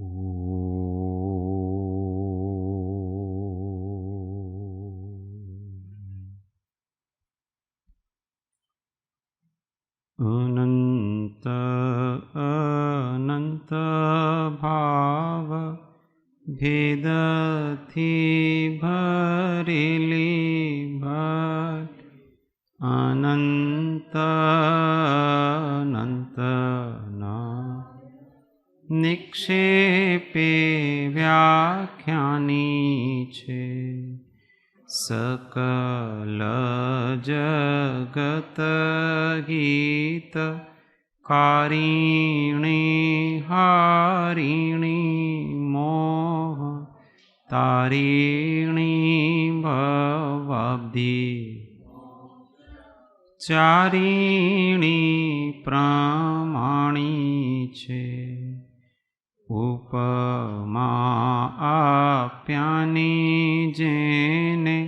અનંત અનંત ભાવ ભેદથી ભરેલી ભટ અનંત અનંતના નિક્ષેપે વ્યાખ્યાની છે. સકલ જગત ગીત કારિણી હારિણી મોહ તારિણી ભવાબ્ધિ ચારિણી પ્રમાણી છે. ઉપમા આપ્યાની જેને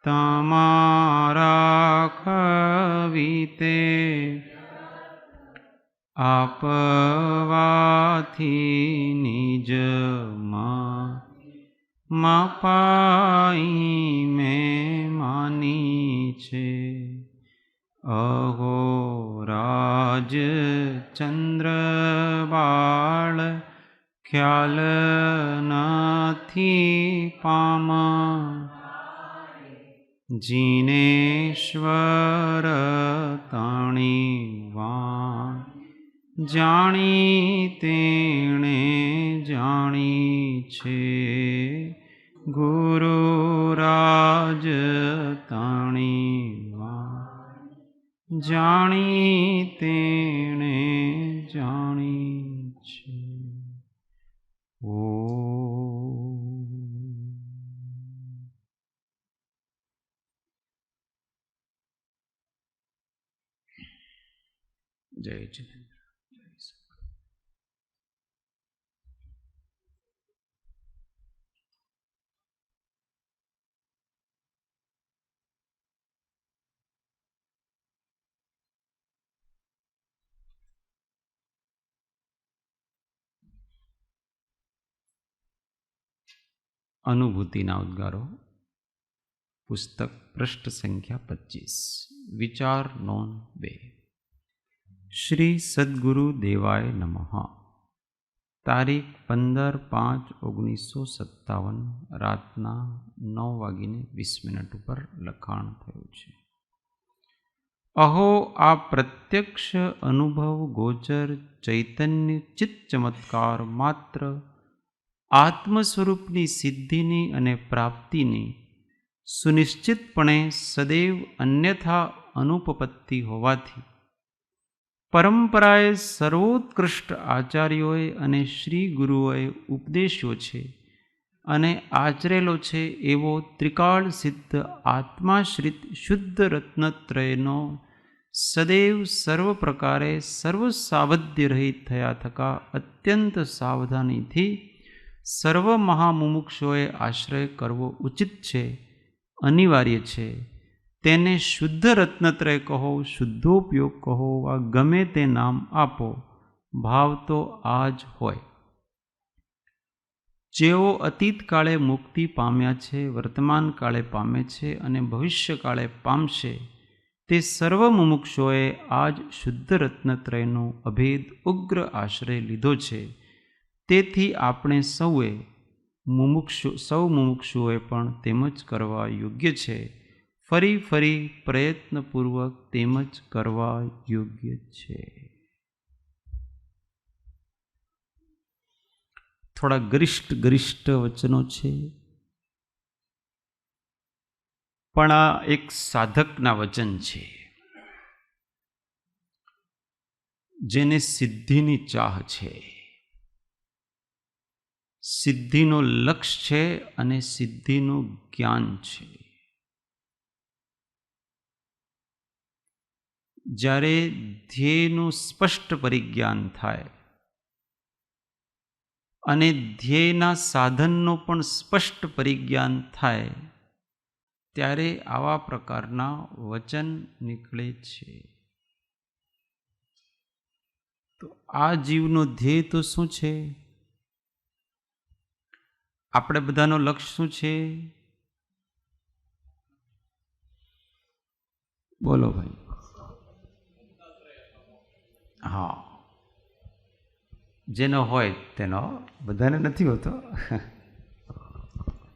તમારા ખવીતે આપવાથી નિજમાં મપાઈ મેં માની છે. અહો રાજ ચંદ્ર બાળ ખ્યાલ નથી પામા જીનેશ્વર તાણી વાણ જાણી તેણે જાણી છે. ગુરુ રાજ તાણી વાણ જાણી તેણે જાણી છે. જય જિનેન્દ્ર. અનુભૂતિના ઉદ્ગારો. પુસ્તક પૃષ્ઠ સંખ્યા 25. વિચાર નોંધ 2. શ્રી સદ્ગુરુ દેવાય નમઃ. તારીખ 15/5/1957 રાતના 9:20 ઉપર લખાણ થયું છે. અહો આ પ્રત્યક્ષ અનુભવ ગોચર ચૈતન્ય ચિત્ત ચમત્કાર માત્ર આત્મ સ્વરૂપની સિદ્ધિની અને પ્રાપ્તિની સુનિશ્ચિતપણે સદૈવ અન્યથા અનુપપત્તિ હોવાથી પરંપરાએ સર્વોત્કૃષ્ટ આચાર્યોએ અને શ્રી ગુરુઓએ ઉપદેશ્યો છે અને આચરેલો છે એવો ત્રિકાળ સિદ્ધ આત્માશ્રિત શુદ્ધ રત્નત્રયનો સદૈવ સર્વ પ્રકારે સર્વ સાવધ્ય રહિત થયા થકા અત્યંત સાવધાનીથી સર્વ મહામુમુક્ષોએ આશ્રય કરવો ઉચિત છે, અનિવાર્ય છે. તેને શુદ્ધ રત્નત્રય કહો, શુદ્ધોપયોગ કહો, વા ગમે તે નામ આપો, ભાવ તો આ જ હોય. જેઓ અતીત કાળે મુક્તિ પામ્યા છે, વર્તમાન કાળે પામે છે અને ભવિષ્ય કાળે પામશે, તે સર્વ મુમુક્ષોએ આ જ શુદ્ધ રત્નત્રયનો અભેદ ઉગ્ર આશ્રય લીધો છે. તેથી આપણે સૌ મુમુક્ષુઓએ પણ તેમ જ કરવા યોગ્ય છે. ફરી ફરી પ્રયત્નપૂર્વક તેમ જ કરવા યોગ્ય છે. થોડા ગરિષ્ઠ વચનો છે, પણ આ એક સાધકના વચન છે જેને સિદ્ધિની ચાહ છે, સિદ્ધિનું લક્ષ્ય છે અને સિદ્ધિનું જ્ઞાન છે. જ્યારે ધ્યેયનું સ્પષ્ટ પરિજ્ઞાન થાય અને ધ્યેયના સાધનનો પણ સ્પષ્ટ પરિજ્ઞાન થાય ત્યારે આવા પ્રકારના વચન નીકળે છે. તો આ જીવનો ધ્યેય તો શું છે? આપણે બધાનો લક્ષ્ય શું છે? બોલો ભાઈ. હા, જેનો હોય તેનો, બધાને નથી હોતો.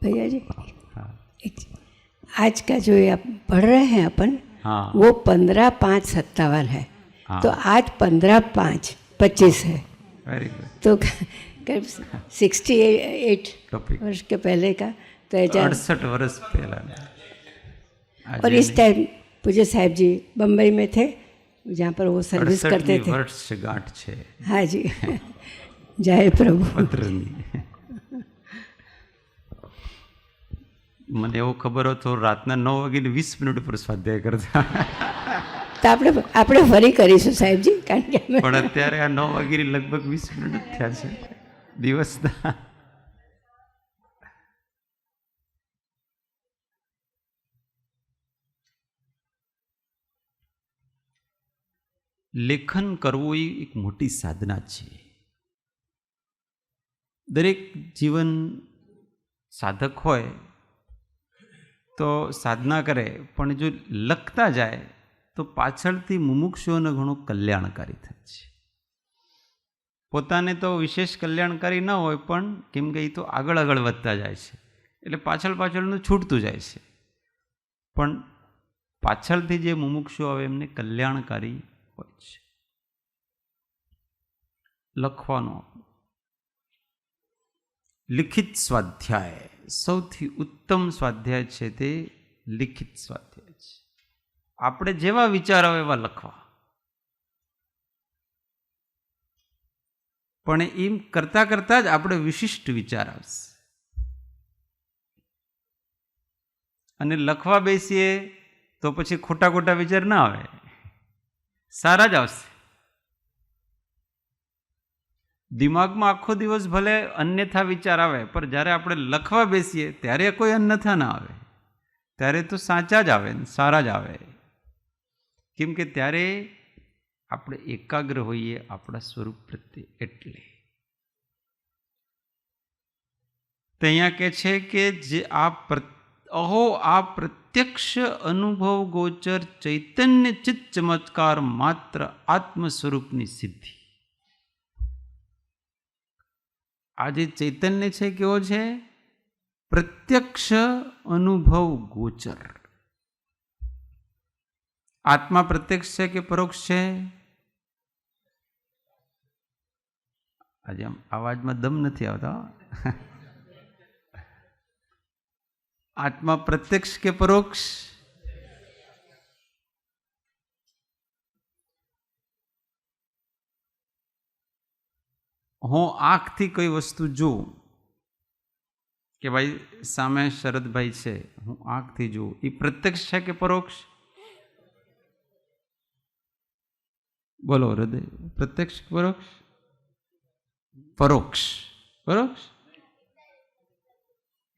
भैया जी, आज का जो ये पढ़ रहे हैं अपन, हाँ, वो 15/5/57 है. हाँ. तो आज 15/5/25 है. Very good. तो करीब 68 ટોપિક वर्ष के पहले का. तो ऐसा 68 વર્ષ પહેલા. और इस टाइम पूज्य साहब जी बम्बई में थे, जहाँ पर वो सर्विस करते थे. વર્ષ ગાંઠ છે हाँ जी. जय प्रभु. પત્રની. મને એવું ખબર હતો રાતના 9:20 પર સ્વાધ્યાય કરતા, તો આપણે ફરી કરીશું સાહેબજી, કારણ કે પણ અત્યારે આ 9:20 લગભગ 20 જ થયા છે દિવસના. લેખન કરવું એ એક મોટી સાધના છે. દરેક જીવન સાધક હોય તો સાધના કરે, પણ જો લખતા જાય તો પાછળથી મુમુક્ષુઓને ઘણું કલ્યાણકારી થાય છે. પોતાને તો વિશેષ કલ્યાણકારી ન હોય, પણ કેમ કે એ તો આગળ આગળ વધતા જાય છે, એટલે પાછળનું છૂટતું જાય છે. પણ પાછળથી જે મુમુક્ષુ આવે એમને કલ્યાણકારી હોય છે. લખવાનો લિખિત સ્વાધ્યાય સૌથી ઉત્તમ સ્વાધ્યાય છે, તે લિખિત સ્વાધ્યાય છે. આપણે જેવા વિચાર આવે એવા લખવા, પણ એમ કરતા કરતા જ આપણે વિશિષ્ટ વિચાર આવશે. અને લખવા બેસીએ તો પછી ખોટા ખોટા વિચાર ના આવે, સારા જ આવશે. દિમાગમાં આખો દિવસ ભલે અન્યથા વિચાર આવે, પણ જ્યારે આપણે લખવા બેસીએ ત્યારે કોઈ અન્યથા ના આવે, ત્યારે તો સાચા જ આવે, સારા જ આવે. કેમ કે ત્યારે આપણે એકાગ્ર હોઈએ આપણા સ્વરૂપ પ્રત્યે. એટલે તો અહીંયા કહે છે કે જે આ પ્રત્યક્ષ અનુભવ ગોચર ચૈતન્ય ચિત્ત ચમત્કાર માત્ર આત્મ સ્વરૂપની સિદ્ધિ. આ જે ચૈતન્ય છે કેવો છે? પ્રત્યક્ષ અનુભવ ગોચર. આત્મા પ્રત્યક્ષ છે કે પરોક્ષ છે? આજે આમ અવાજમાં દમ નથી આવતા. આત્મા પ્રત્યક્ષ કે પરોક્ષ? હું આંખથી કોઈ વસ્તુ જોઉં, કે ભાઈ સામે શરદભાઈ છે, હું આંખથી જોઉં, એ પ્રત્યક્ષ છે કે પરોક્ષ? બોલો હૃદય, પ્રત્યક્ષ કે પરોક્ષ? પરોક્ષ. પરોક્ષ.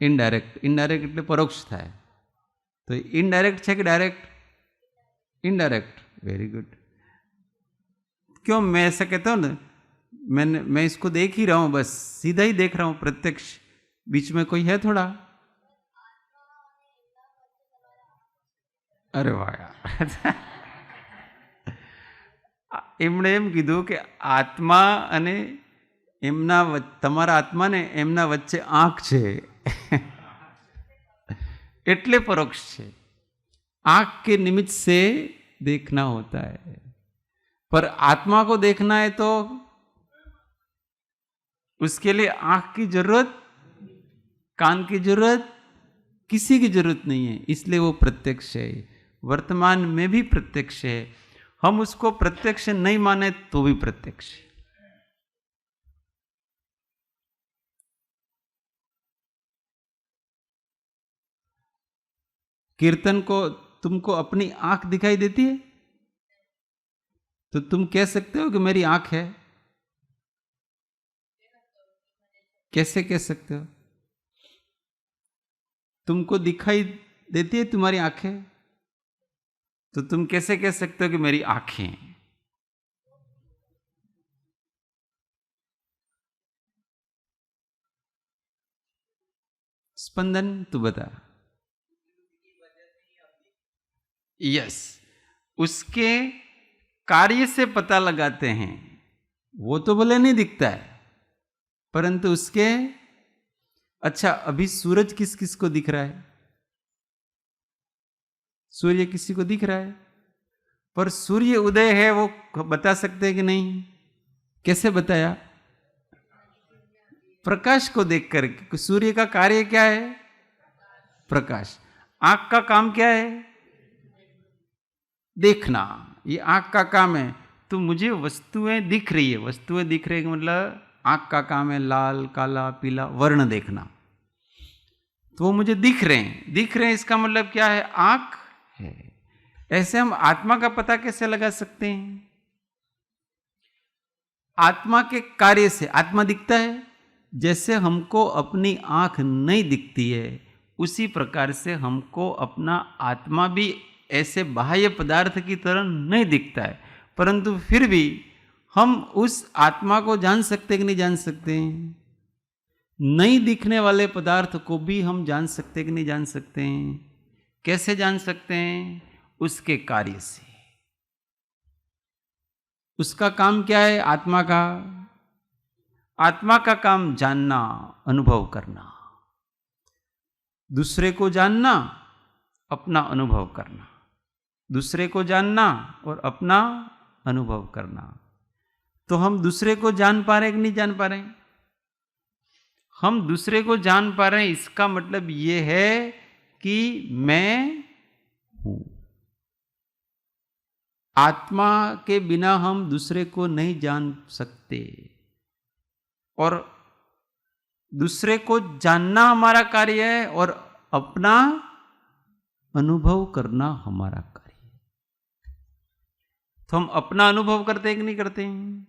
ઇનડાયરેક્ટ. ઇનડાયરેક્ટ એટલે પરોક્ષ થાય. તો इनडायरेक्ट है कि डायरेक्ट? इनडायरेक्ट. Very good. क्यों मैं ऐसा कहता हूँ ना, मैं इसको देख ही रहा हूँ, बस सीधा ही देख रहा हूँ, प्रत्यक्ष. बीच में कोई है थोड़ा? अरे वाह यार. એમણે એમ કીધું કે આત્મા અને એમના તમારા આત્માને એમના વચ્ચે આંખ છે, એટલે પરોક્ષ છે. आंख के निमित्त से देखना होता है, पर आत्मा को देखना है तो उसके लिए आंख की जरूरत, कान की जरूरत, किसी की जरूरत नहीं है. इसलिए वो प्रत्यक्ष है. वर्तमान में भी प्रत्यक्ष है. हम उसको प्रत्यक्ष नहीं माने तो भी प्रत्यक्ष है. कीर्तन को तुमको अपनी आंख दिखाई देती है तो तुम कह सकते हो कि मेरी आंख है? कैसे कह सकते हो? तुमको दिखाई देती है तुम्हारी आंखें, तो तुम कैसे कह सकते हो कि मेरी आंखें? स्पंदन तू बता। यस, उसके कार्य से पता लगाते हैं। वो तो भले नहीं दिखता है, परंतु उसके, अच्छा अभी सूरज किस किस को दिख रहा है? सूर्य किसी को दिख रहा है, पर सूर्य उदय है वो बता सकते हैं कि नहीं? कैसे बताया? प्रकाश को देखकर। सूर्य का कार्य क्या है? प्रकाश। आंख का काम क्या है? देखना। ये आंख का काम है। तो मुझे वस्तुएं दिख रही है, वस्तुएं दिख रही है मतलब आंख का काम है लाल काला पीला वर्ण देखना। तो वो मुझे दिख रहे हैं, दिख रहे हैं इसका मतलब क्या है? आंख है। ऐसे हम आत्मा का पता कैसे लगा सकते हैं? आत्मा के कार्य से। आत्मा दिखता है, जैसे हमको अपनी आंख नहीं दिखती है, उसी प्रकार से हमको अपना आत्मा भी ऐसे बाह्य पदार्थ की तरह नहीं दिखता है, परंतु फिर भी हम उस आत्मा को जान सकते कि नहीं जान सकते हैं? नहीं दिखने वाले पदार्थ को भी हम जान सकते कि नहीं जान सकते हैं? कैसे जान सकते हैं? उसके कार्य से। उसका काम क्या है आत्मा का? आत्मा का काम जानना, अनुभव करना। दूसरे को जानना, अपना अनुभव करना। दूसरे को जानना और अपना अनुभव करना। तो हम दूसरे को जान पा रहे हैं कि नहीं जान पा रहे हैं? हम दूसरे को जान पा रहे हैं, इसका मतलब ये है कि मैं हूं। आत्मा के बिना हम दूसरे को नहीं जान सकते, और दूसरे को जानना हमारा कार्य है और अपना अनुभव करना हमारा कार्य है। तो हम अपना अनुभव करते हैं कि नहीं करते हैं?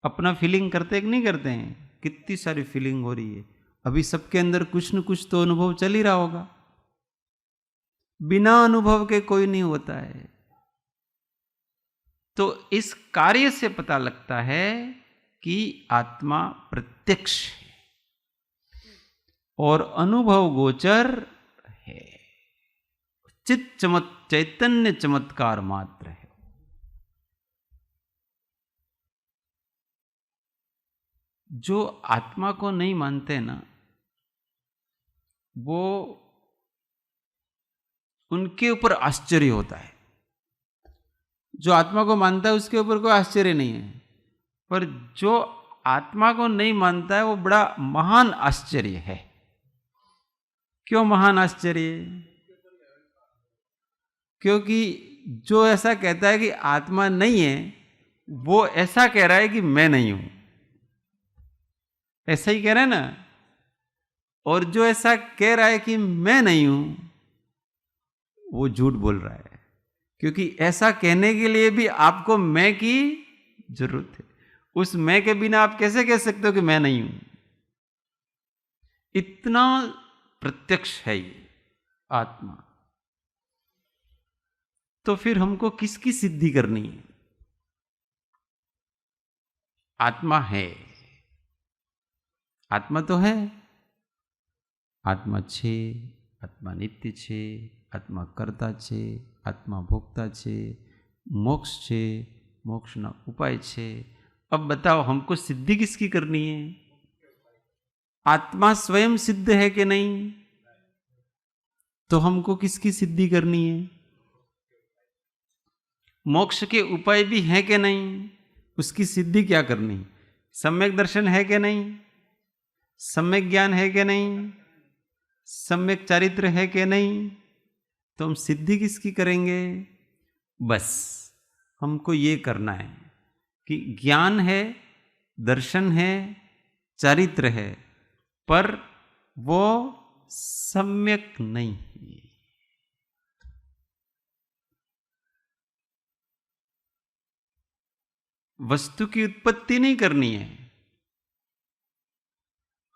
अपना फीलिंग करते हैं कि नहीं करते हैं? कितनी सारी फीलिंग हो रही है अभी सबके अंदर, कुछ न कुछ तो अनुभव चल ही रहा होगा। बिना अनुभव के कोई नहीं होता है। तो इस कार्य से पता लगता है कि आत्मा प्रत्यक्ष है और अनुभव गोचर है, चित चैतन्य चमत्कार मात्र है। जो आत्मा को नहीं मानते ना, वो उनके ऊपर आश्चर्य होता है। जो आत्मा को मानता है उसके ऊपर कोई आश्चर्य नहीं है, पर जो आत्मा को नहीं मानता है वो बड़ा महान आश्चर्य है। क्यों महान आश्चर्य? क्योंकि जो ऐसा कहता है कि आत्मा नहीं है, वो ऐसा कह रहा है कि मैं नहीं हूं। ऐसा ही कह रहा है ना। और जो ऐसा कह रहा है कि मैं नहीं हूं, वो झूठ बोल रहा है, क्योंकि ऐसा कहने के लिए भी आपको मैं की जरूरत है। उस मैं के बिना आप कैसे कह सकते हो कि मैं नहीं हूं? इतना प्रत्यक्ष है ये आत्मा। तो फिर हमको किसकी सिद्धि करनी है? आत्मा है, आत्मा तो है। आत्मा छे, आत्मा नित्य छे, आत्मा कर्ता छे, आत्मा भोक्ता छे, मोक्ष छे, मोक्षना उपाय छे। अब बताओ हमको सिद्धि किसकी करनी है? आत्मा स्वयं सिद्ध है कि नहीं? तो हमको किसकी सिद्धि करनी है? मोक्ष के उपाय भी हैं कि नहीं? उसकी सिद्धि क्या करनी? सम्यक दर्शन है कि नहीं? सम्यक ज्ञान है कि नहीं? सम्यक चारित्र है कि नहीं? तो हम सिद्धि किसकी करेंगे? बस हमको ये करना है कि ज्ञान है, दर्शन है, चारित्र है, पर वो सम्यक नहीं है। वस्तु की उत्पत्ति नहीं करनी है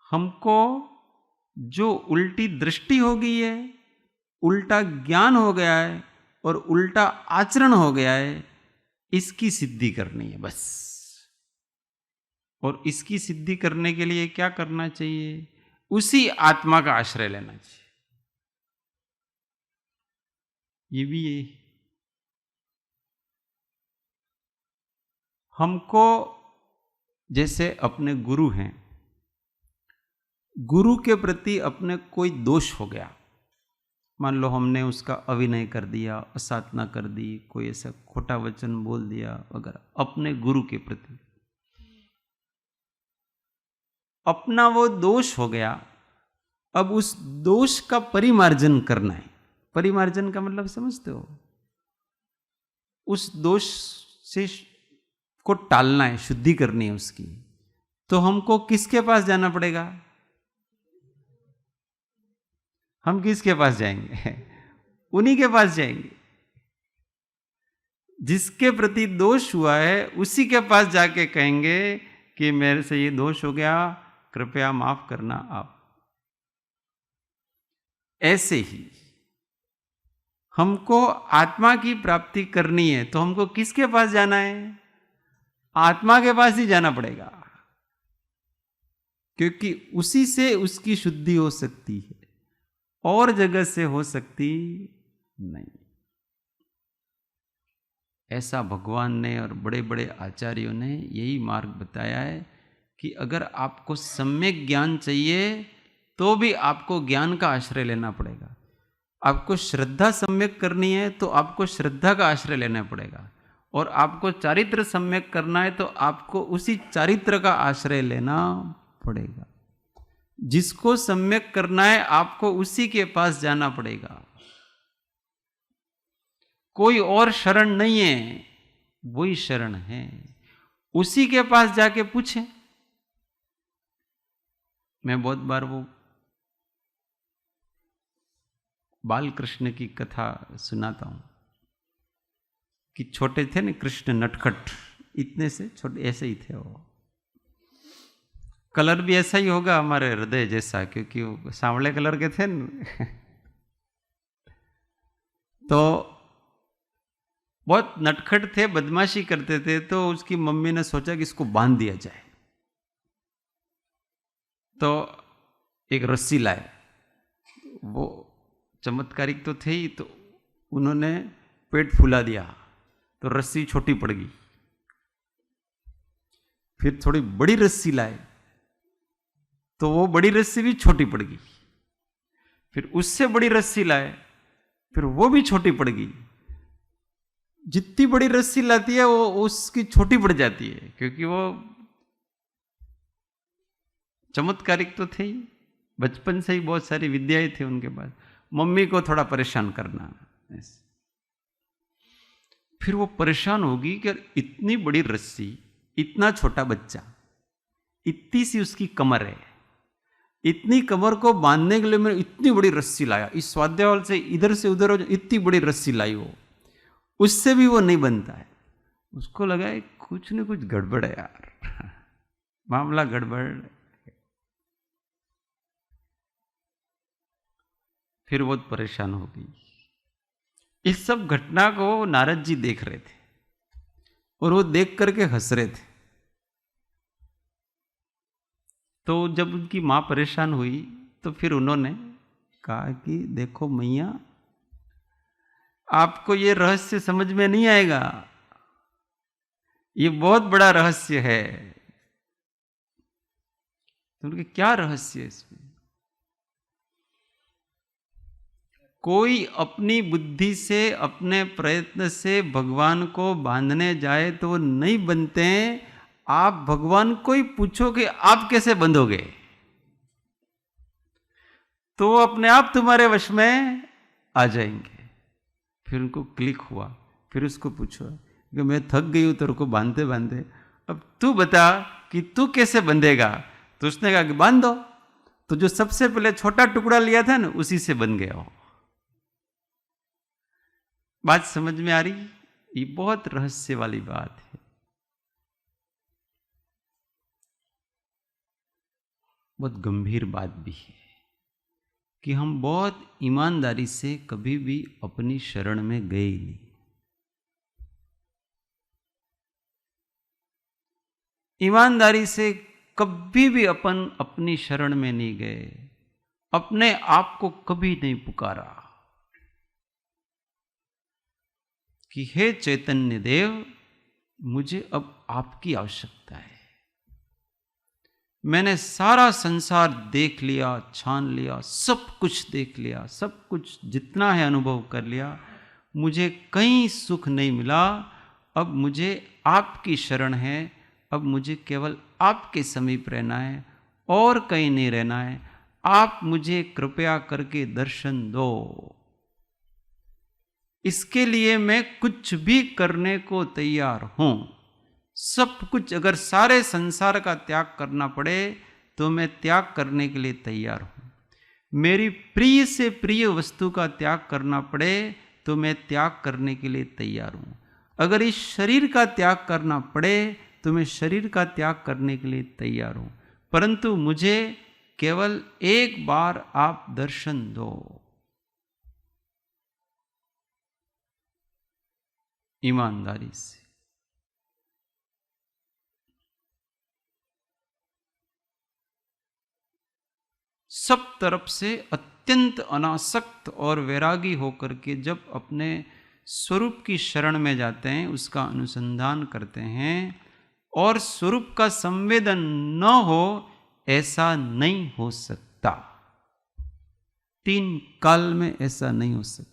हमको। जो उल्टी दृष्टि हो गई है, उल्टा ज्ञान हो गया है और उल्टा आचरण हो गया है, इसकी सिद्धि करनी है बस। और इसकी सिद्धि करने के लिए क्या करना चाहिए? उसी आत्मा का आश्रय लेना चाहिए। ये भी है। हमको जैसे अपने गुरु हैं, गुरु के प्रति अपने कोई दोष हो गया, मान लो हमने उसका अविनय कर दिया, असाधना कर दी, कोई ऐसा खोटा वचन बोल दिया वगैरह, अपने गुरु के प्रति अपना वो दोष हो गया। अब उस दोष का परिमार्जन करना है। परिमार्जन का मतलब समझते हो? उस दोष से को टालना है, शुद्धि करनी है उसकी। तो हमको किसके पास जाना पड़ेगा? हम किसके पास जाएंगे? उन्हीं के पास जाएंगे जिसके प्रति दोष हुआ है। उसी के पास जाके कहेंगे कि मेरे से ये दोष हो गया, कृपया माफ करना आप। ऐसे ही हमको आत्मा की प्राप्ति करनी है तो हमको किसके पास जाना है? आत्मा के पास ही जाना पड़ेगा, क्योंकि उसी से उसकी शुद्धि हो सकती है, और जगह से हो सकती नहीं। ऐसा भगवान ने और बड़े बड़े आचार्यों ने यही मार्ग बताया है कि अगर आपको सम्यक ज्ञान चाहिए तो भी आपको ज्ञान का आश्रय लेना पड़ेगा। आपको श्रद्धा सम्यक करनी है तो आपको श्रद्धा का आश्रय लेना पड़ेगा, और आपको चारित्र सम्यक करना है तो आपको उसी चारित्र का आश्रय लेना पड़ेगा। जिसको सम्यक करना है आपको उसी के पास जाना पड़ेगा। कोई और शरण नहीं है, वही शरण है। उसी के पास जाके पूछे। मैं बहुत बार वो बाल कृष्ण की कथा सुनाता हूं कि छोटे थे ना कृष्ण, नटखट, इतने से छोटे, ऐसे ही थे वो। कलर भी ऐसा ही होगा हमारे हृदय जैसा, क्योंकि वो सांवले कलर के थे न। तो बहुत नटखट थे, बदमाशी करते थे। तो उसकी मम्मी ने सोचा कि इसको बांध दिया जाए। तो एक रस्सी लाए। वो चमत्कारिक तो थे ही, तो उन्होंने पेट फुला दिया तो रस्सी छोटी पड़ गई। फिर थोड़ी बड़ी रस्सी लाए तो वो बड़ी रस्सी भी छोटी पड़ गई। फिर उससे बड़ी रस्सी लाए, फिर वो भी छोटी पड़ गई। जितनी बड़ी रस्सी लाती है वो उसकी छोटी पड़ जाती है, क्योंकि वो चमत्कारिक तो थे ही, बचपन से ही बहुत सारी विद्याएं थी उनके पास। मम्मी को थोड़ा परेशान करना। फिर वो परेशान होगी कि इतनी बड़ी रस्सी, इतना छोटा बच्चा, इतनी सी उसकी कमर है, इतनी कमर को बांधने के लिए मैं इतनी बड़ी रस्सी लाया। इस स्वाध्याय हॉल से इधर से उधर इतनी बड़ी रस्सी लाई, वो उससे भी वो नहीं बनता है। उसको लगा है कुछ न कुछ गड़बड़ है यार, मामला गड़बड़। फिर बहुत परेशान हो गई। इस सब घटना को नारद जी देख रहे थे और वो देख करके हंस रहे थे। तो जब उनकी मां परेशान हुई तो फिर उन्होंने कहा कि देखो मैया, आपको ये रहस्य समझ में नहीं आएगा, ये बहुत बड़ा रहस्य है। तो उनके क्या रहस्य है इसमें? कोई अपनी बुद्धि से, अपने प्रयत्न से भगवान को बांधने जाए तो वो नहीं बनते हैं। आप भगवान को ही पूछो कि आप कैसे बंधोगे, तो वो अपने आप तुम्हारे वश में आ जाएंगे। फिर उनको क्लिक हुआ। फिर उसको पूछो कि मैं थक गई हूं तेरे को बांधते बांधते, अब तू बता कि तू कैसे बंधेगा। तो उसने कहा कि बांध दो। तो जो सबसे पहले छोटा टुकड़ा लिया था ना, उसी से बन गया हो। बात समझ में आ रही? ये बहुत रहस्य वाली बात है। बहुत गंभीर बात भी है कि हम बहुत ईमानदारी से कभी भी अपनी शरण में गए ही नहीं। ईमानदारी से कभी भी अपन अपनी शरण में नहीं गए, अपने आप को कभी नहीं पुकारा कि हे चैतन्य देव, मुझे अब आपकी आवश्यकता है। मैंने सारा संसार देख लिया, छान लिया, सब कुछ देख लिया, सब कुछ जितना है अनुभव कर लिया, मुझे कहीं सुख नहीं मिला। अब मुझे आपकी शरण है, अब मुझे केवल आपके समीप रहना है और कहीं नहीं रहना है। आप मुझे कृपया करके दर्शन दो। इसके लिए मैं कुछ भी करने को तैयार हूं। सब कुछ, अगर सारे संसार का त्याग करना पड़े तो मैं त्याग करने के लिए तैयार हूं। मेरी प्रिय से प्रिय वस्तु का त्याग करना पड़े तो मैं त्याग करने के लिए तैयार हूं। अगर इस शरीर का त्याग करना पड़े तो मैं शरीर का त्याग करने के लिए तैयार हूं, परंतु मुझे केवल एक बार आप दर्शन दो। ईमानदारी से। सब तरफ से अत्यंत अनासक्त और वैरागी होकर के जब अपने स्वरूप की शरण में जाते हैं, उसका अनुसंधान करते हैं, और स्वरूप का संवेदन न हो ऐसा नहीं हो सकता। 3 काल में ऐसा नहीं हो सकता।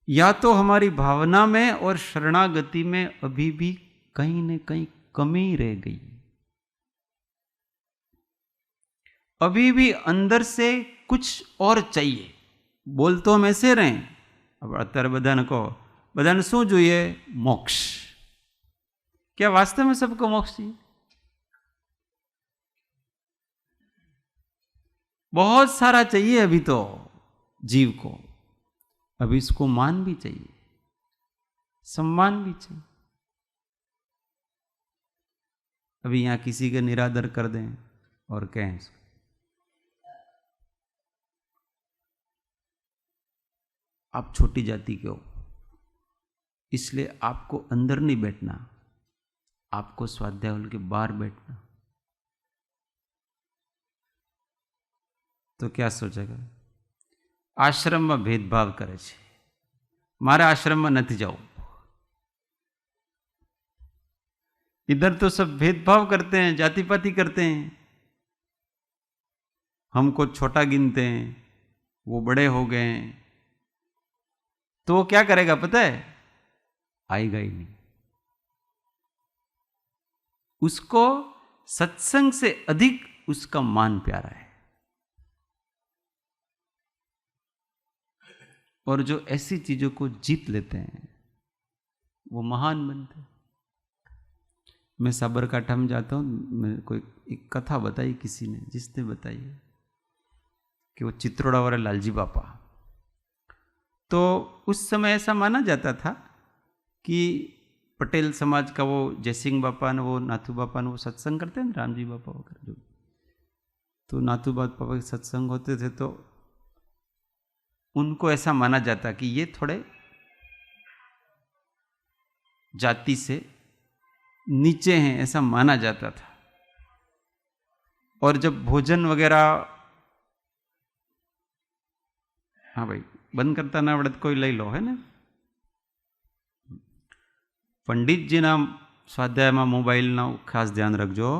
या तो हमारी भावना में और शरणागति में अभी भी कहीं न कहीं कमी रह गई, अभी भी अंदर से कुछ और चाहिए। बोल तो हम ऐसे रहे, अब અત્યારે બધાને શું જોઈએ? મોક્ષ। क्या वास्तव में सबको मोक्ष चाहिए? बहुत सारा चाहिए अभी तो जीव को। अभी इसको मान भी चाहिए, सम्मान भी चाहिए। अभी यहां किसी का निरादर कर दें और कहें आप छोटी जाति के हो, इसलिए आपको अंदर नहीं बैठना, आपको स्वाध्याय हॉल के बाहर बैठना, तो क्या सोचेगा? आश्रम में भेदभाव करे छे, मारे आश्रम में नहीं जाओ। इधर तो सब भेदभाव करते हैं, जाति पाति करते हैं, हमको छोटा गिनते हैं, वो बड़े हो गए हैं, तो वो क्या करेगा पता है? आएगा ही नहीं। उसको सत्संग से अधिक उसका मान प्यारा है। और जो ऐसी चीजों को जीत लेते हैं वो महान बनते हैं। मैं साबरकाठा में जाता हूँ, मैं कोई एक कथा बताई किसी ने, जिसने बताई कि वो चित्रोड़ा वाले लालजी बापा, तो उस समय ऐसा माना जाता था कि पटेल समाज का वो जयसिंह बापा ने, वो नाथू बापा ने वो सत्संग करते हैं, रामजी बापा वगैरह जो, तो नाथू बापा के सत्संग होते थे तो उनको ऐसा माना जाता कि ये थोड़े जाति से नीचे हैं, ऐसा माना जाता था। और जब भोजन वगैरह, हाँ भाई बंद करता ना आवड़े कोई लई लो, है ना। पंडित जी ना स्वाध्याय में मोबाइल ना खास ध्यान रखजो,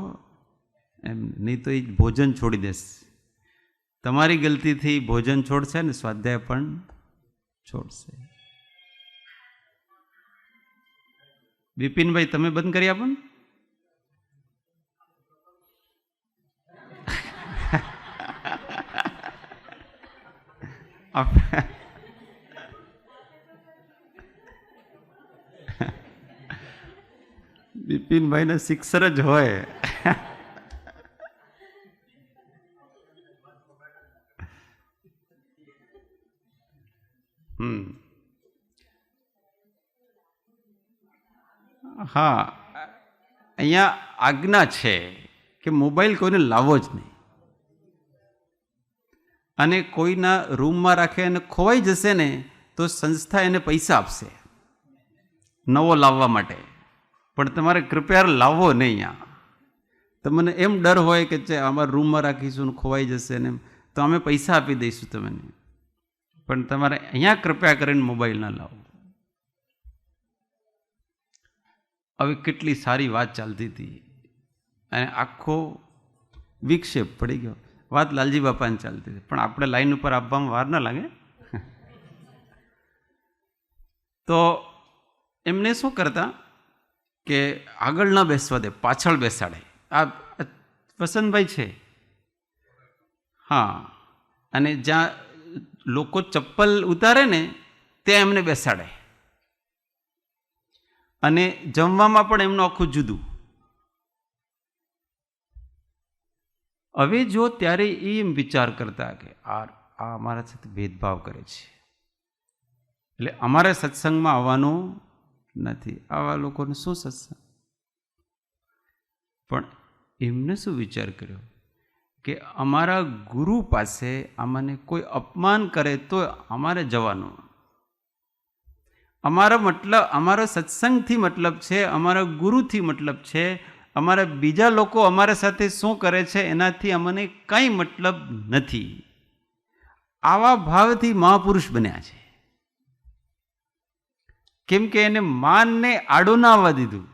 एम नहीं तो ये भोजन छोड़ी देस। तमारी गलती थी, भोजन छोड़शे ने स्वाध्याय पण छोड़शे। विपिन भाई तमे बंद करी आपन। विपिन भाई ने सिक्सर ज होय। हाँ, अहिया आज्ञा है कि मोबाइल कोई ने लावो ज नहीं, अने कोईना रूम में राखे अने खोवाई जशे ने तो संस्था एने पैसा आपशे नवो लाववा माटे, पण तमारे कृपया लाववो नहीं। आ તમને એમ ડર હોય કે અમારા રૂમમાં રાખીશું ને ખોવાઈ જશે ને એમ, તો અમે પૈસા આપી દઈશું તમને, પણ તમારે અહીંયા કૃપયા કરીને મોબાઈલ ના લાવો. હવે કેટલી સારી વાત ચાલતી હતી અને આખો વિક્ષેપ પડી ગયો. વાત લાલજી બાપાની ચાલતી હતી, પણ આપણે લાઈન ઉપર આપવામાં વાર ના લાગે. તો એમને શું કરતા કે આગળ ન બેસવા દે, પાછળ બેસાડે. આ વસંતભાઈ છે, હા, અને જ્યાં લોકો ચપ્પલ ઉતારે ને ત્યાં એમને બેસાડે, અને જમવામાં પણ એમનું આખું જુદું. હવે જો ત્યારે એ એમ વિચાર કરતા કે આ અમારા સાથે ભેદભાવ કરે છે, એટલે અમારે સત્સંગમાં આવવાનું નથી, આવા લોકોને શું સત્સંગ. પણ એમને શું વિચાર કર્યો કે અમારા ગુરુ પાસે આમાંને કોઈ અપમાન કરે તો અમારે જવાનું. અમારો સત્સંગથી મતલબ છે, અમારા ગુરુથી મતલબ છે. અમારા બીજા લોકો અમારા સાથે શું કરે છે એનાથી અમને કંઈ મતલબ નથી. આવા ભાવથી મહાપુરુષ બન્યા છે. કેમ કે એને માનને આડું ના આવવા દીધું.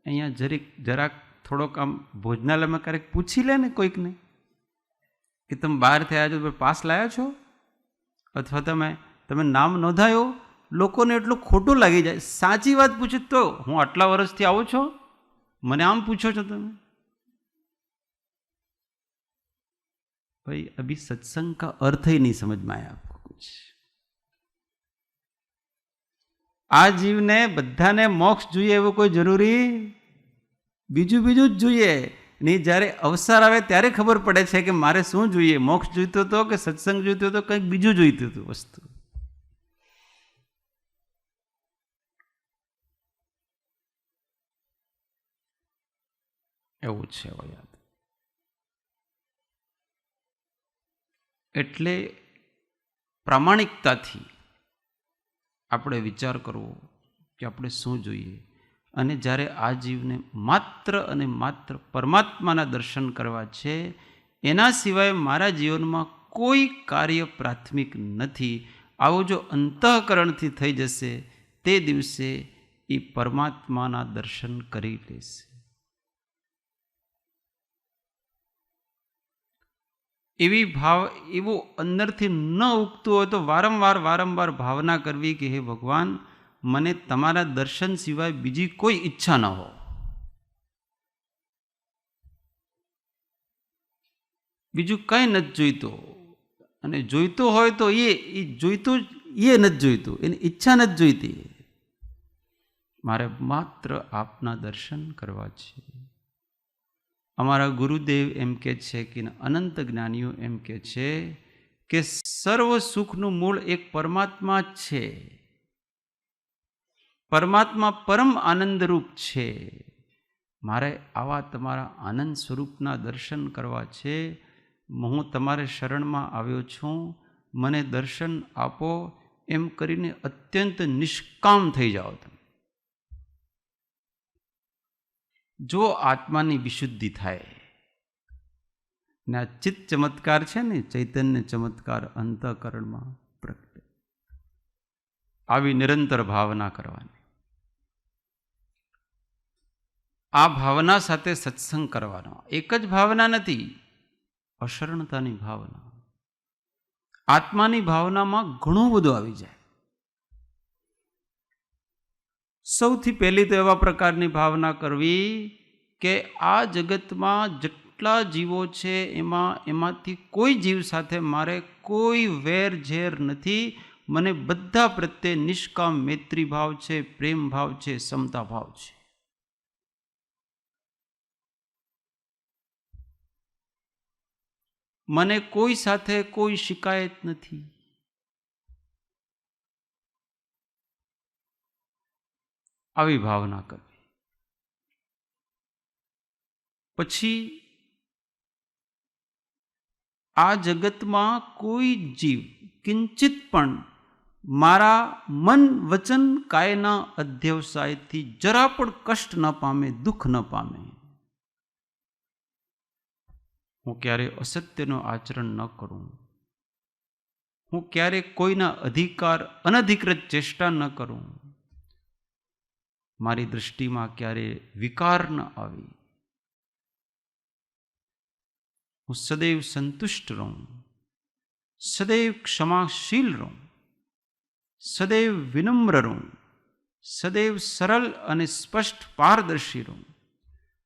અહીંયા જરાક થોડોક આમ ભોજનાલયમાં ક્યારેક પૂછી લે ને કોઈકને કે તમે બહારથી આવ્યા છો, પાસ લાવ્યા છો, અથવા તમે નામ નોંધાયો, લોકોને એટલું ખોટું લાગી જાય. સાચી વાત પૂછે તો હું આટલા વર્ષથી આવું છો, મને આમ પૂછો છો તમે. ભાઈ અભી સત્સંગ કા अर्थ ही नहीं समझ में आया आपको कुछ. આ જીવને બધાને મોક્ષ જોઈએ એવું કોઈ જરૂરી બીજું જ જોઈએ નહીં. જ્યારે અવસર આવે ત્યારે ખબર પડે છે કે મારે શું જોઈએ, મોક્ષ જોઈતો હતો કે સત્સંગ જોઈતો હતો, કંઈક બીજું જોઈતું હતું વસ્તુ. એવું છે યાદ. એટલે પ્રામાણિકતાથી આપણે વિચાર કરવો કે આપણે શું જોઈએ. અને જ્યારે આ જીવને માત્ર અને માત્ર પરમાત્માના દર્શન કરવા છે, એના સિવાય મારા જીવનમાં કોઈ કાર્ય પ્રાથમિક નથી, આવું જો અંતઃકરણથી થઈ જશે, તે દિવસે એ પરમાત્માના દર્શન કરી લેશે. એવો અંદરથી ન ઉગતું હોય તો વારંવાર ભાવના કરવી કે હે ભગવાન, મને તમારા દર્શન સિવાય બીજી કોઈ ઈચ્છા ન હો. બીજું કંઈ નથી જોઈતું, અને જોઈતો હોય તો એ જોઈતું એ નથી જોઈતું, એની ઈચ્છા નથી જોઈતી. મારે માત્ર આપના દર્શન કરવા છે. અમારા ગુરુદેવ એમ કે છે કે અનંત જ્ઞાનીઓ એમ કે છે કે સર્વ સુખનું મૂળ એક પરમાત્મા જ છે. પરમાત્મા પરમ આનંદરૂપ છે. મારે આવા તમારા આનંદ સ્વરૂપના દર્શન કરવા છે. હું તમારે શરણમાં આવ્યો છું, મને દર્શન આપો. એમ કરીને અત્યંત નિષ્કામ થઈ જાઓ તમે. જો આત્માની વિશુદ્ધિ થાય ને આ ચિત્ત ચમત્કાર છે ને, ચૈતન્ય ચમત્કાર અંતઃકરણમાં પ્રગટે, આવી નિરંતર ભાવના કરવાની. આ ભાવના સાથે સત્સંગ કરવાનો. એક જ ભાવના નથી, અશરણતાની ભાવના. આત્માની ભાવનામાં ઘણું બધું આવી જાય. સૌથી પહેલી તો એવા પ્રકારની ભાવના કરવી કે આ જગતમાં જેટલા જીવો છે એમાંથી કોઈ જીવ સાથે મારે કોઈ વેર ઝેર નથી. મને બધા પ્રત્યે નિષ્કામ મૈત્રી ભાવ છે, પ્રેમ ભાવ છે, સમતા ભાવ છે. મને કોઈ સાથે કોઈ શિકાયત નથી. આવી ભાવના કરવી. પછી આ જગતમાં કોઈ જીવ કિંચિત પણ મારા મન વચન કાયના અધ્યવસાયથી જરા પણ કષ્ટ ન પામે, દુઃખ ન પામે. હું ક્યારે અસત્યનું આચરણ ન કરું. હું ક્યારે કોઈના અધિકાર અનધિકૃત ચેષ્ટા ન કરું. મારી દૃષ્ટિમાં ક્યારે વિકાર ન આવે. હું સદૈવ સંતુષ્ટ રહું, સદૈવ ક્ષમાશીલ રહું, સદૈવ વિનમ્ર રહું, સદૈવ સરળ અને સ્પષ્ટ પારદર્શી રહું,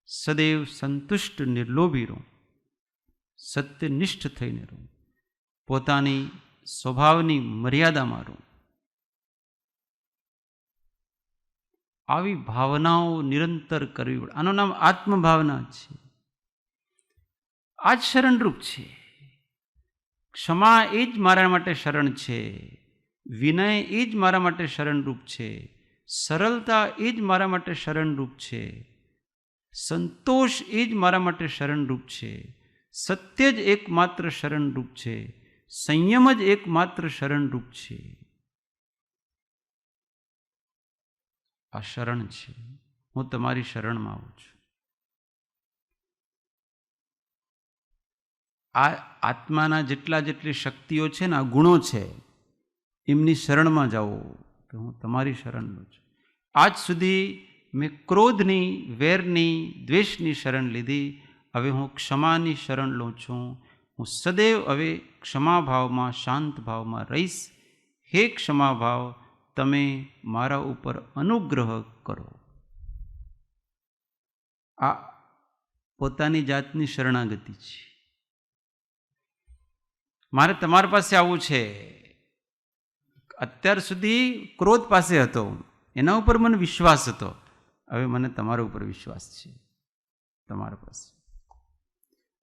સદૈવ સંતુષ્ટ નિર્લોભી રહું, સત્યનિષ્ઠ થઈને રહું, પોતાની સ્વભાવની મર્યાદામાં રહું. આવી ભાવનાઓ નિરંતર કરવી પડે. આનું નામ આત્મભાવના છે. આ જ શરણરૂપ છે. ક્ષમા એ જ મારા માટે શરણ છે. વિનય એ જ મારા માટે શરણરૂપ છે. સરળતા એ જ મારા માટે શરણરૂપ છે. સંતોષ એ જ મારા માટે શરણરૂપ છે. સત્ય જ એકમાત્ર શરણરૂપ છે. સંયમ જ એકમાત્ર શરણરૂપ છે. આ શરણ છે. હું તમારી શરણમાં આવું છું. આ આત્માના જેટલી શક્તિઓ છે ને, આ ગુણો છે, એમની શરણમાં જાઓ કે હું તમારી શરણ લઉં છું. આજ સુધી મેં ક્રોધની, વેરની, દ્વેષની શરણ લીધી. હવે હું ક્ષમાની શરણ લઉં છું. હું સદૈવ હવે ક્ષમાભાવમાં, શાંત ભાવમાં રહીશ. હે ક્ષમાભાવ, તમે મારા ઉપર અનુગ્રહ કરો. આ પોતાની જાતની શરણાગતિ છે. મારે તમારી પાસે આવવું છે. અત્યાર સુધી ક્રોધ પાસે હતો, એના ઉપર મને વિશ્વાસ હતો. હવે મને તમારા ઉપર વિશ્વાસ છે. તમારા પાસે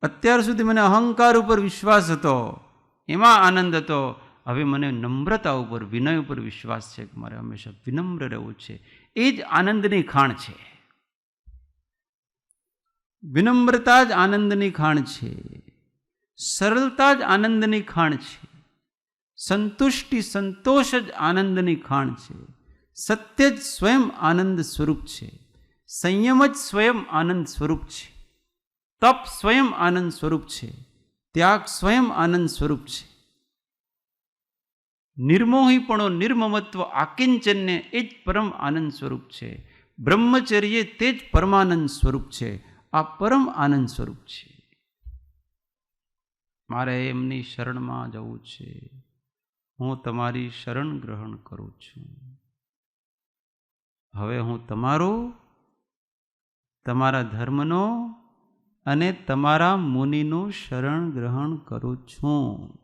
અત્યાર સુધી મને અહંકાર ઉપર વિશ્વાસ હતો, એમાં આનંદ હતો. હવે મને નમ્રતા ઉપર, વિનય ઉપર વિશ્વાસ છે કે મારે હંમેશા વિનમ્ર રહેવું છે. એ જ આનંદની ખાણ છે. વિનમ્રતા જ આનંદની ખાણ છે. સરળતા જ આનંદની ખાણ છે. સંતુષ્ટિ, સંતોષ જ આનંદની ખાણ છે. સત્ય જ સ્વયં આનંદ સ્વરૂપ છે. સંયમ જ સ્વયં આનંદ સ્વરૂપ છે. તપ સ્વયં આનંદ સ્વરૂપ છે. ત્યાગ સ્વયં આનંદ સ્વરૂપ છે. નિર્મોહીપણો, નિર્મમત્વ, આકિંચન્ય એ જ પરમ આનંદ સ્વરૂપ છે. બ્રહ્મચર્ય તે જ પરમાનંદ સ્વરૂપ છે. આ પરમ આનંદ સ્વરૂપ છે. મારે એમની શરણમાં જવું છે. હું તમારી શરણ ગ્રહણ કરું છું. હવે હું તમારા ધર્મનો અને તમારા મુનિનો શરણ ગ્રહણ કરું છું.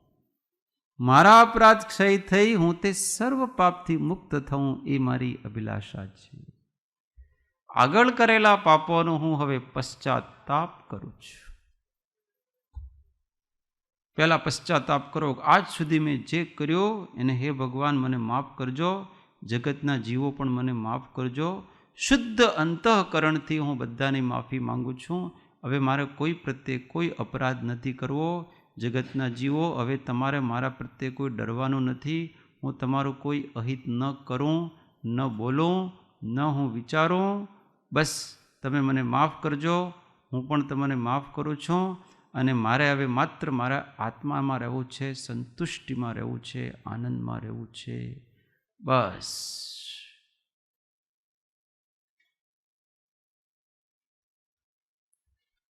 મારા અપરાધ ક્ષય થઈ હું તે સર્વ પાપથી મુક્ત થઉં, એ મારી અભિલાષા છે. આગળ કરેલા પાપોનો હું હવે પશ્ચાતાપ કરું છું. પહેલા પશ્ચાતાપ કરો. આજ સુધી મેં જે કર્યો એને હે ભગવાન મને માફ કરજો. જગતના જીવો પણ મને માફ કરજો. શુદ્ધ અંતઃકરણથી હું બધાની માફી માંગુ છું. હવે મારે કોઈ પ્રત્યે કોઈ અપરાધ નથી કરવો. જગતના જીવો, હવે તમારે મારા પ્રત્યે કોઈ ડરવાનું નથી. હું તમારું કોઈ અહિત ન કરું, ન બોલું, ન હું વિચારું. બસ તમે મને માફ કરજો, હું પણ તમને માફ કરું છું. અને મારે હવે માત્ર મારા આત્મામાં રહેવું છે, સંતુષ્ટિમાં રહેવું છે, આનંદમાં રહેવું છે. બસ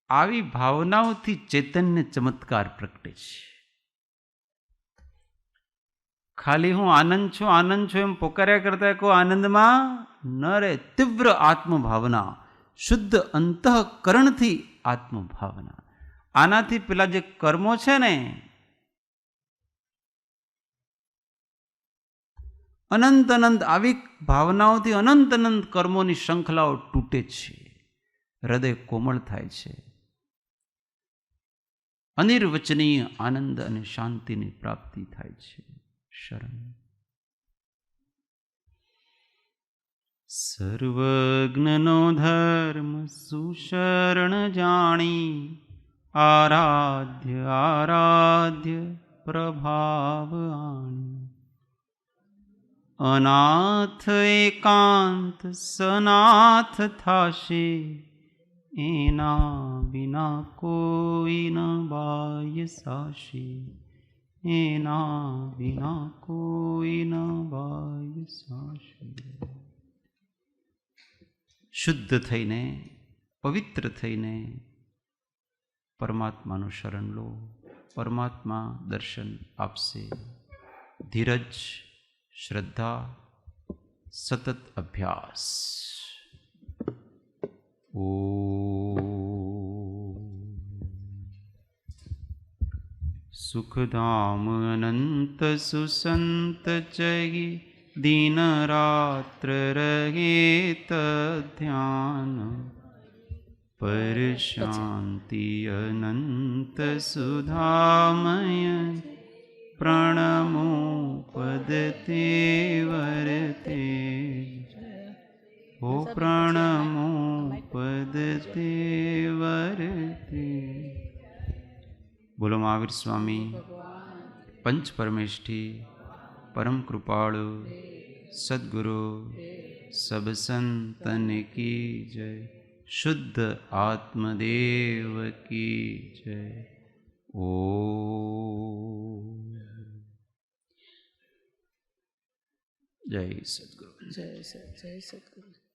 આવી ભાવનાઓથી ચૈતન્ય ચમત્કાર પ્રગટે છે. ખાલી હું આનંદ છું, આનંદ છું એમ પોકાર્યા કરતા કોઈ આનંદમાં ન રહે. તીવ્ર આત્મભાવના, શુદ્ધ અંતઃકરણથી આત્મભાવના. આનાથી પેલા જે કર્મો છે ને, અનંત અનંત આવી ભાવનાઓથી અનંત અનંત કર્મોની શૃંખલાઓ તૂટે છે. હૃદય કોમળ થાય છે. અનિર્વચનીય આનંદ અને શાંતિની પ્રાપ્તિ થાય છે. શરણ સર્વજ્ઞનો ધર્મ સુશરણ જાણી, આરાધ્ય આરાધ્ય પ્રભાવ આણી. અનાથ એકાંત સનાથ થાશે, એના વિના કોઈ ન બાય સાશે, એના વિના કોઈ ન બાય સાશે. શુદ્ધ થઈને, પવિત્ર થઈને પરમાત્માનું શરણ લો. પરમાત્મા દર્શન આપશે. ધીરજ, શ્રદ્ધા, સતત અભ્યાસ. સુખધામ અનંત સુસંત ચહી, દિન રાત્ર રહે તધ્યાન. પર શાંતિ અનંત સુધામય, પ્રણમો પદ તે વરતે. ઓ પ્રણમો પદ તે વરતે. બોલો મહાવીર સ્વામી પંચ પરમેષ્ઠી પરમ કૃપાળુ સદગુરુ સબ સંતન કી જય. શુદ્ધ આત્મદેવ કી જય. ઓ જય સદગુરુ. જય સદગુરુ.